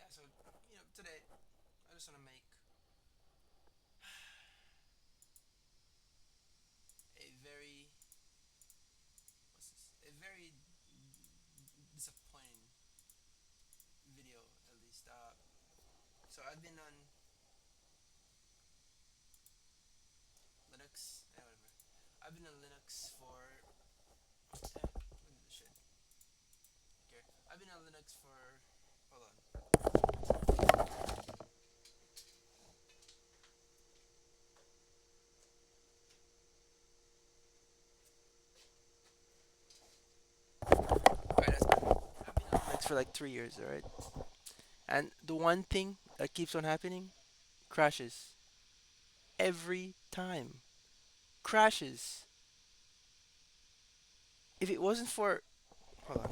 Yeah, so today I just want to make a very what's this? A very disappointing video, at least. So I've been on Linux, whatever. I've been on Linux for what is this shit? Okay, I've been on Linux for hold on. Alright, that's better. I've been on Linux for like 3 years, alright. And the one thing that keeps on happening, crashes every time. Crashes. If it wasn't for hold on.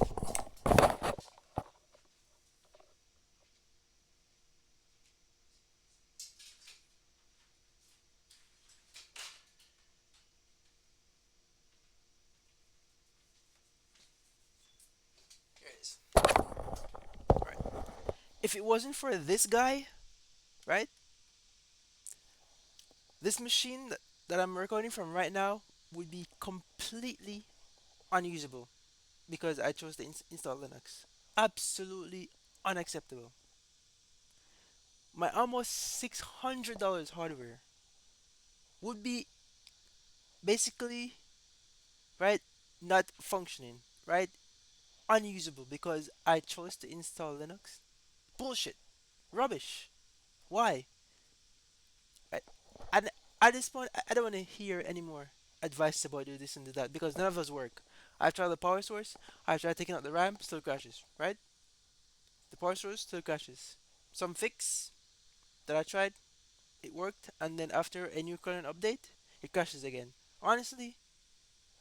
Here it is. Right. If it wasn't for this guy, right? This machine that I'm recording from right now would be completely unusable because I chose to install Linux. Absolutely unacceptable. My almost $600 hardware would be basically, right, not functioning, right? Unusable because I chose to install Linux. Bullshit. Rubbish. Why? Right? And at this point, I don't want to hear any more advice about do this and do that because none of those work. I've tried the power source, I've tried taking out the RAM, still crashes, right? The power source still crashes. Some fix that I tried, it worked, and then after a new current update, it crashes again. Honestly,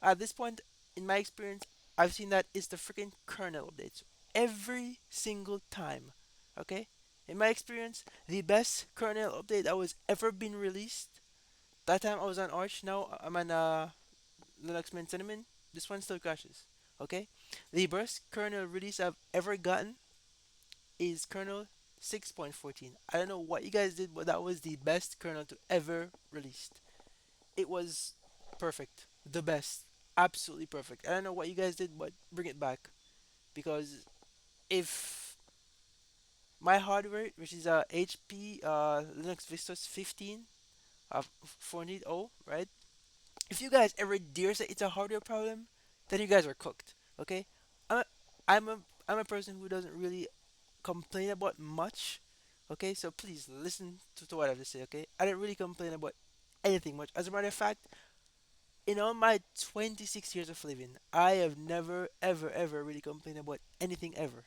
at this point, in my experience, I've seen that it's the freaking kernel updates every single time. Okay? In my experience, the best kernel update that was ever been released. That time I was on Arch. Now I'm on Linux Mint Cinnamon. This one still crashes. Okay? The best kernel release I've ever gotten is kernel 6.14. I don't know what you guys did, but that was the best kernel to ever released. It was perfect. The best. Absolutely perfect. I don't know what you guys did, but bring it back. Because if my hardware, which is a HP Linux Vistos 15 480, right? If you guys ever dare say it's a hardware problem, then you guys are cooked. Okay? I'm a, I'm a I'm a person who doesn't really complain about much. Okay, so please listen to what I have to say. Okay, I don't really complain about anything much. As a matter of fact, in all my 26 years of living, I have never, ever, ever really complained about anything ever.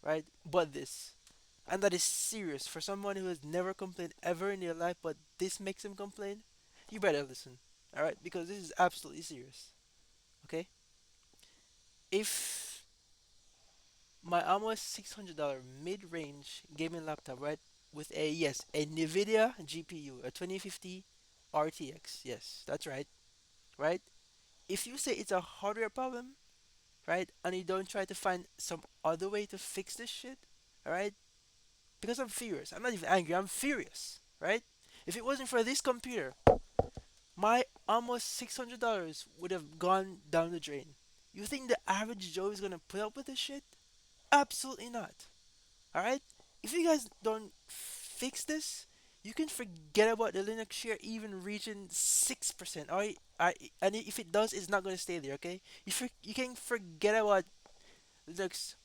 Right? But this. And that is serious. For someone who has never complained ever in their life, but this makes them complain, you better listen. Alright? Because this is absolutely serious. Okay? If my almost $600 mid-range gaming laptop, right, with a yes, a NVIDIA GPU, a 2050 RTX, yes, that's right, right. If you say it's a hardware problem, right, and you don't try to find some other way to fix this shit, all right, because I'm furious. I'm not even angry. I'm furious, right? If it wasn't for this computer, my almost $600 would have gone down the drain. You think the average Joe is gonna put up with this shit? Absolutely not. Alright? If you guys don't fix this, you can forget about the Linux share even reaching 6%. Alright? And if it does, it's not going to stay there, okay? You can forget about Linux,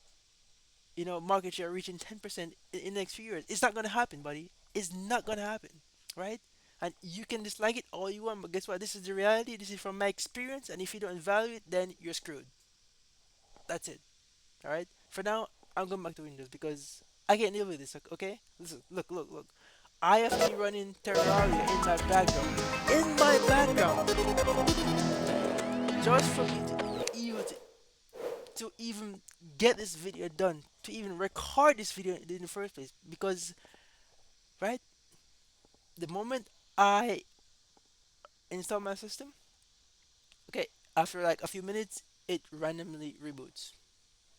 market share reaching 10% in the next few years. It's not going to happen, buddy. It's not going to happen. Right? And you can dislike it all you want, but guess what? This is the reality. This is from my experience, and if you don't value it, then you're screwed. That's it. All right. For now, I'm going back to Windows because I can't deal with this. Okay. Listen. Look. Look. Look. I have to be running Terraria in my background. In my background, just for me to even get this video done, to even record this video in the first place. Because right, the moment I install my system, okay, after like a few minutes, it randomly reboots.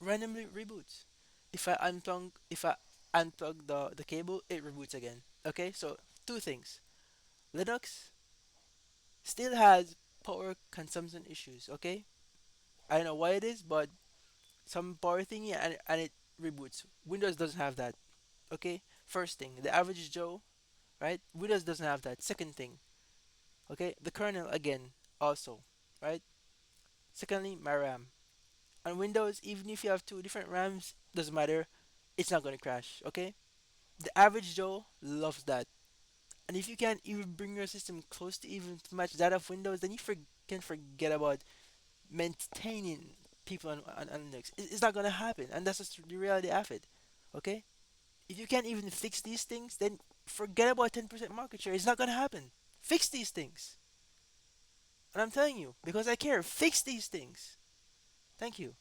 Randomly reboots. If I unplug, if I unplug the cable, it reboots again. Okay, so two things. Linux still has power consumption issues. Okay, I don't know why it is, but some power thingy and it reboots. Windows doesn't have that. Okay, first thing, the average Joe, right? Windows doesn't have that. Second thing, okay, the kernel again, also, right? Secondly, my RAM. On Windows, even if you have two different RAMs, doesn't matter, it's not gonna crash. Okay, the average Joe loves that. And if you can't even bring your system close to even to match that of Windows, then can forget about maintaining people on Linux. It's not gonna happen, and that's just the reality of it. Okay, if you can't even fix these things, then forget about 10% market share. It's not gonna happen. Fix these things, and I'm telling you because I care. Fix these things. Thank you.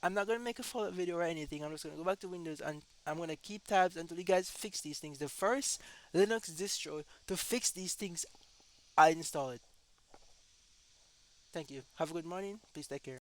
I'm not gonna make a follow-up video or anything. I'm just gonna go back to Windows and I'm gonna keep tabs until you guys fix these things. The first Linux distro to fix these things, I install it. Thank you. Have a good morning. Please take care.